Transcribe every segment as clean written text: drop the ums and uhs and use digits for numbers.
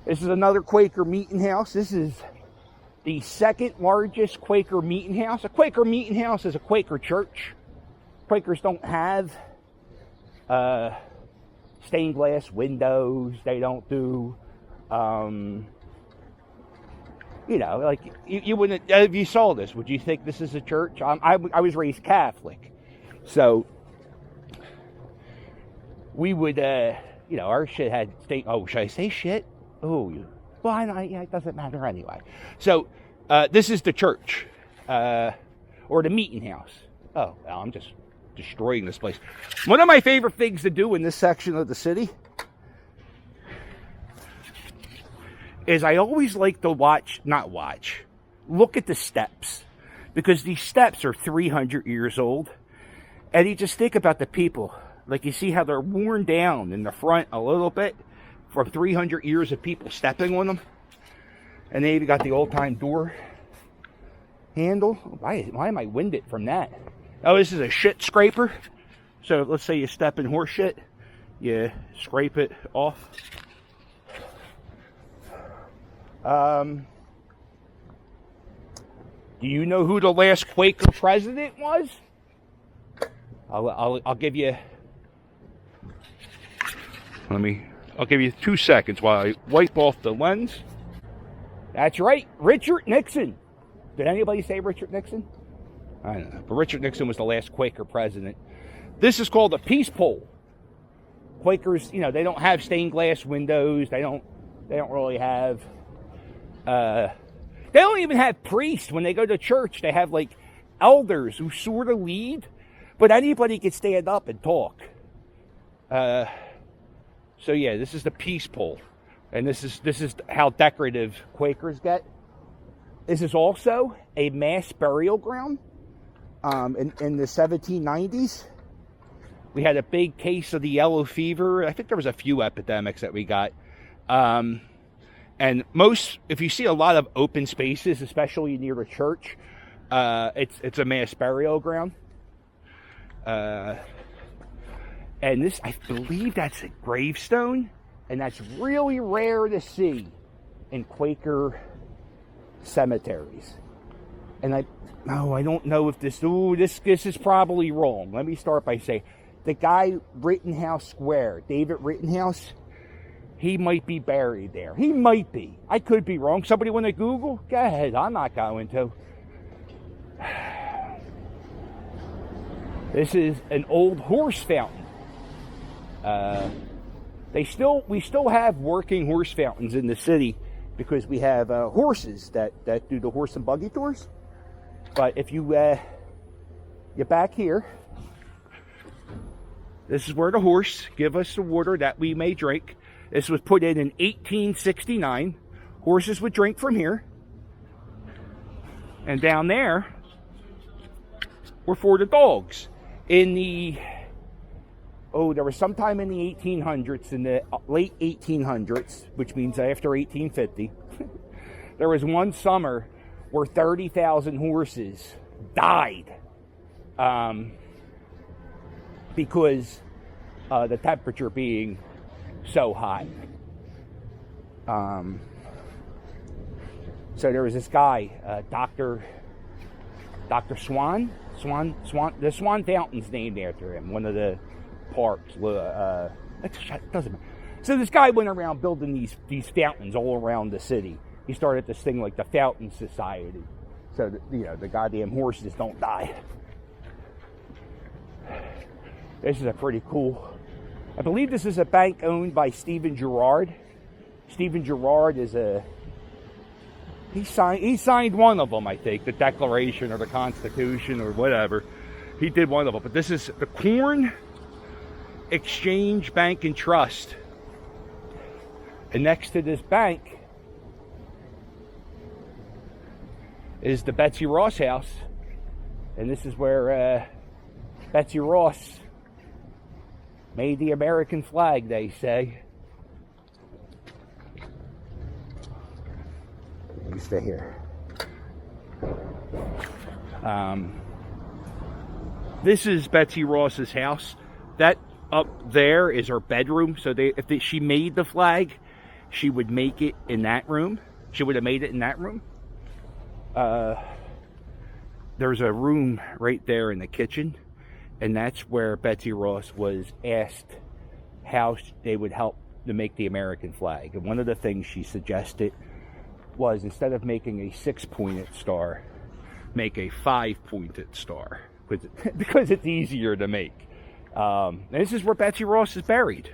This is another Quaker meeting house. This is the second largest Quaker meeting house. A Quaker meeting house is a Quaker church. Quakers don't have stained glass windows. They don't do, like you wouldn't, if you saw this, would you think this is a church? I was raised Catholic. So we would, our shit had stained, oh, should I say shit? Oh, well, it doesn't matter anyway. So this is the church, or the meeting house. Oh, well, I'm just destroying this place. One of my favorite things to do in this section of the city is I always like to look at the steps, because these steps are 300 years old, and you just think about the people. Like, you see how they're worn down in the front a little bit from 300 years of people stepping on them. And they even got the old-time door handle. Why am I winded from that? Oh, this is a shit scraper. So let's say you step in horse shit, you scrape it off. Do you know who the last Quaker president was? I'll give you. I'll give you 2 seconds while I wipe off the lens. That's right, Richard Nixon. Did anybody say Richard Nixon? I don't know, but Richard Nixon was the last Quaker president. This is called a peace pole. Quakers, they don't have stained glass windows. They don't really have. They don't even have priests when they go to church. They have like elders who sort of lead, but anybody can stand up and talk. So yeah, this is the peace pole, and this is how decorative Quakers get. This is also a mass burial ground. In the 1790s, we had a big case of the yellow fever. I think there was a few epidemics that we got. And if you see a lot of open spaces, especially near a church, it's a mass burial ground. And this, I believe that's a gravestone, and that's really rare to see in Quaker cemeteries. And I don't know if this is probably wrong. Let me start by saying, the guy Rittenhouse Square, David Rittenhouse, he might be buried there. He might be. I could be wrong. Somebody want to Google? Go ahead. I'm not going to. This is an old horse fountain. We still have working horse fountains in the city because we have horses that do the horse and buggy tours. But if you're back here, this is where the horse give us the water that we may drink. This was put in 1869. Horses would drink from here. And down there were for the dogs. There was sometime in the 1800s, in the late 1800s, which means after 1850, there was one summer where 30,000 horses died because the temperature being so high. So there was this guy, Dr. Swan. The Swan Fountain's named after him, one of the parks. It doesn't matter. So this guy went around building these fountains all around the city. He started this thing like the Fountain Society, so that, the goddamn horses don't die. This is a pretty cool. I believe this is a bank owned by Stephen Girard. Stephen Girard is he signed one of them, I think, the Declaration or the Constitution or whatever. He did one of them, but this is the Corn Exchange Bank and Trust. And next to this bank is the Betsy Ross house. And this is where Betsy Ross made the American flag, they say. Let me stay here. This is Betsy Ross's house. That up there is her bedroom. So she made the flag, she would make it in that room. She would have made it in that room. There's a room right there in the kitchen, and that's where Betsy Ross was asked how they would help to make the American flag. And one of the things she suggested was, instead of making a 6-pointed star, make a 5-pointed star, because it's easier to make. And this is where Betsy Ross is buried.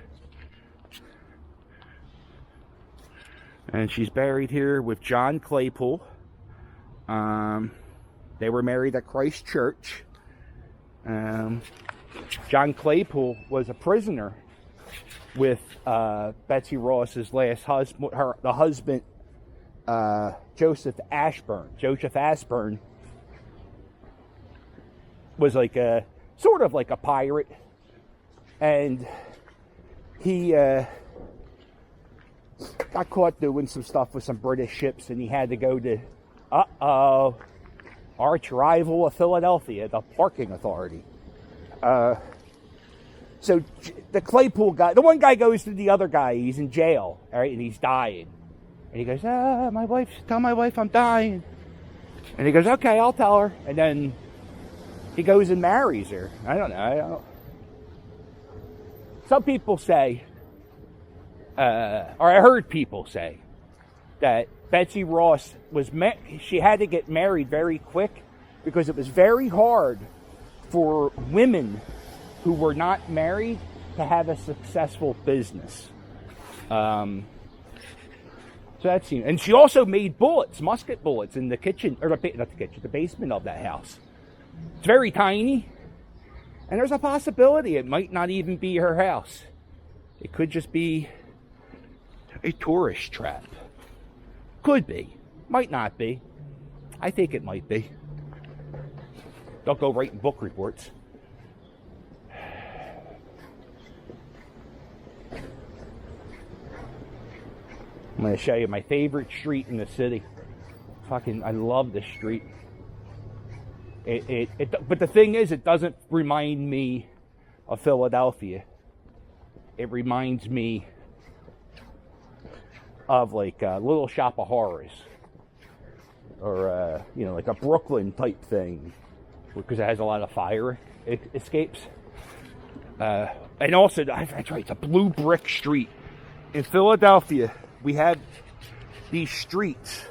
And she's buried here with John Claypool. They were married at Christ Church. John Claypool was a prisoner with Betsy Ross's last husband, the husband, Joseph Ashburn. Joseph Ashburn was like sort of like a pirate, and he got caught doing some stuff with some British ships, and he had to go to arch rival of Philadelphia, the parking authority. So the Claypool guy, the one guy goes to the other guy, he's in jail, all right, and he's dying. And he goes, tell my wife I'm dying. And he goes, okay, I'll tell her. And then he goes and marries her. I don't know. Some people say, or I heard people say, that Betsy Ross she had to get married very quick because it was very hard for women who were not married to have a successful business. So that's, and she also made bullets, musket bullets, in the kitchen, or not the kitchen, the basement of that house. It's very tiny, and there's a possibility it might not even be her house. It could just be a tourist trap. Could be. Might not be. I think it might be. Don't go writing book reports. I'm going to show you my favorite street in the city. I love this street. But the thing is, it doesn't remind me of Philadelphia. It reminds me of like Little Shop of Horrors, or like a Brooklyn type thing, because it has a lot of fire escapes. And also, that's right, it's a blue brick street. In Philadelphia, we have these streets,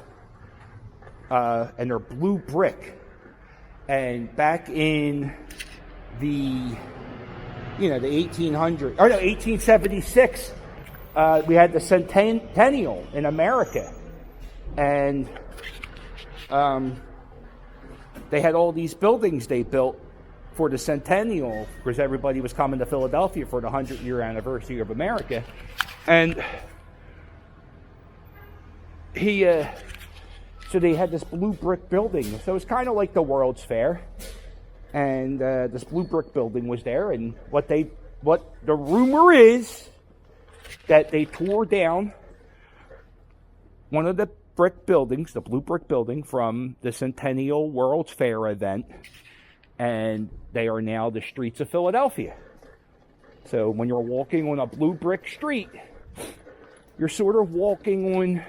and they're blue brick. And back in the 1876, we had the centennial in America, and they had all these buildings they built for the centennial, because everybody was coming to Philadelphia for the 100-year anniversary of America. And so they had this blue brick building. So it's kind of like the World's Fair, and this blue brick building was there. And what the rumor is that they tore down one of the brick buildings, the blue brick building from the Centennial World's Fair event, and they are now the streets of Philadelphia. So when you're walking on a blue brick street, you're sort of walking on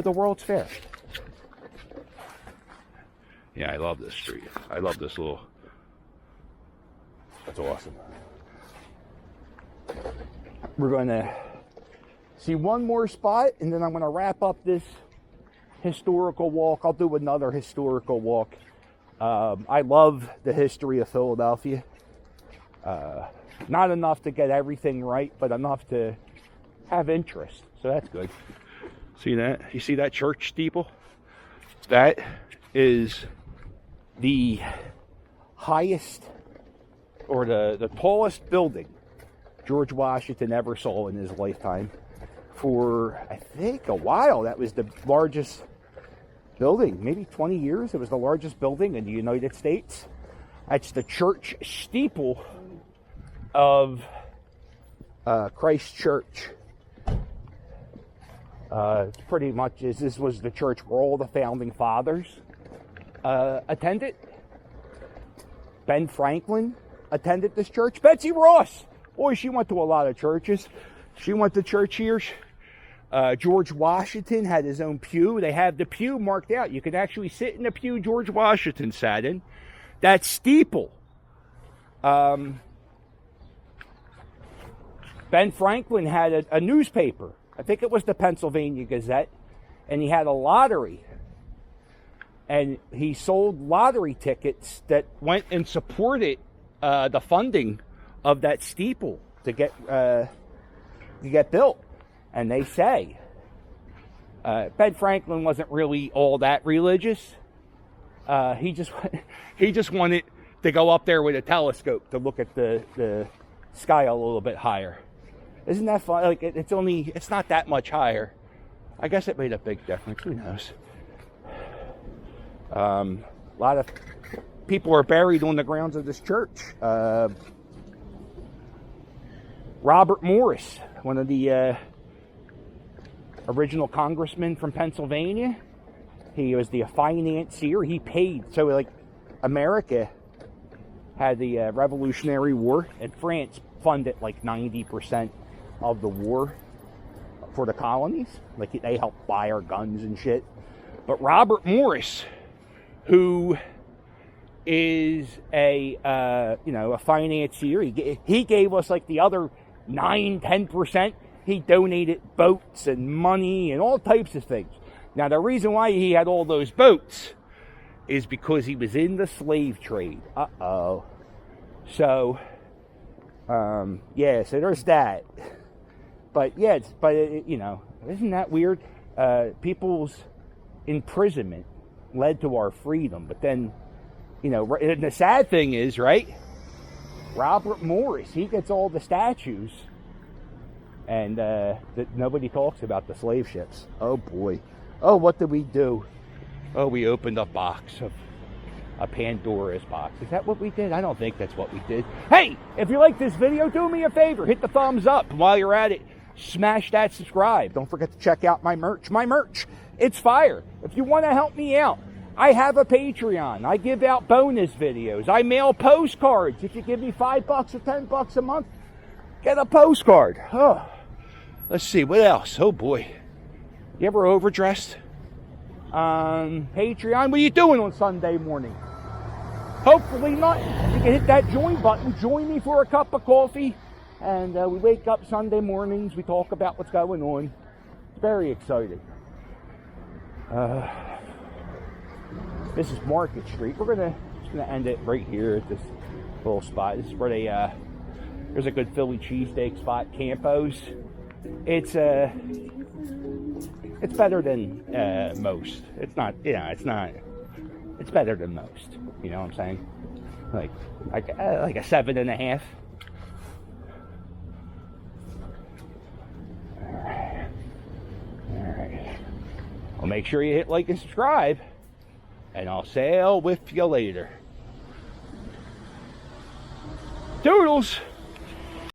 the World's Fair. Yeah, I love this street. I love this little... That's awesome. We're going to see one more spot, and then I'm going to wrap up this historical walk. I'll do another historical walk. I love the history of Philadelphia. Not enough to get everything right, but enough to have interest. So that's good. See that? You see that church steeple? That is the highest, or the tallest building George Washington ever saw in his lifetime. For, I think, a while, that was the largest building. Maybe 20 years, it was the largest building in the United States. That's the church steeple of Christ Church. Pretty much, this was the church where all the founding fathers attended. Ben Franklin attended this church. Betsy Ross, boy, she went to a lot of churches. She went to church here. George Washington had his own pew. They have the pew marked out. You could actually sit in the pew George Washington sat in. That steeple. Ben Franklin had a newspaper. I think it was the Pennsylvania Gazette. And he had a lottery. And he sold lottery tickets that went and supported the funding of that steeple to get built. And they say Ben Franklin wasn't really all that religious. He just wanted to go up there with a telescope to look at the sky a little bit higher. Isn't that fun? Like it's not that much higher. I guess it made a big difference. Who knows? A lot of people are buried on the grounds of this church. Robert Morris, one of the original congressmen from Pennsylvania. He was the financier. He paid. So, like, America had the Revolutionary War, and France funded like 90% of the war for the colonies. Like, they helped buy our guns and shit. But Robert Morris, who is a financier, he gave us like the other 9-10%. He donated boats and money and all types of things. Now, the reason why he had all those boats is because he was in the slave trade. So, so there's that. But, yeah, isn't that weird? People's imprisonment led to our freedom. But then, and the sad thing is, right, Robert Morris, he gets all the statues. And nobody talks about the slave ships. Oh, boy. Oh, what did we do? Oh, we opened a Pandora's box. Is that what we did? I don't think that's what we did. Hey, if you like this video, do me a favor. Hit the thumbs up. And while you're at it, smash that subscribe. Don't forget to check out my merch. My merch, it's fire. If you want to help me out, I have a Patreon. I give out bonus videos. I mail postcards. If you give me $5 or $10 a month, get a postcard. Oh. Let's see, what else? Oh, boy. You ever overdressed? Patreon, what are you doing on Sunday morning? Hopefully not. You can hit that join button. Join me for a cup of coffee. And we wake up Sunday mornings. We talk about what's going on. It's very exciting. This is Market Street. We're just gonna end it right here at this little spot. This is where there's a good Philly cheesesteak spot, Campo's. It's better than most. It's not. It's better than most. You know what I'm saying? Like a 7.5. All right. Well, make sure you hit like and subscribe, and I'll sail with you later. Toodles.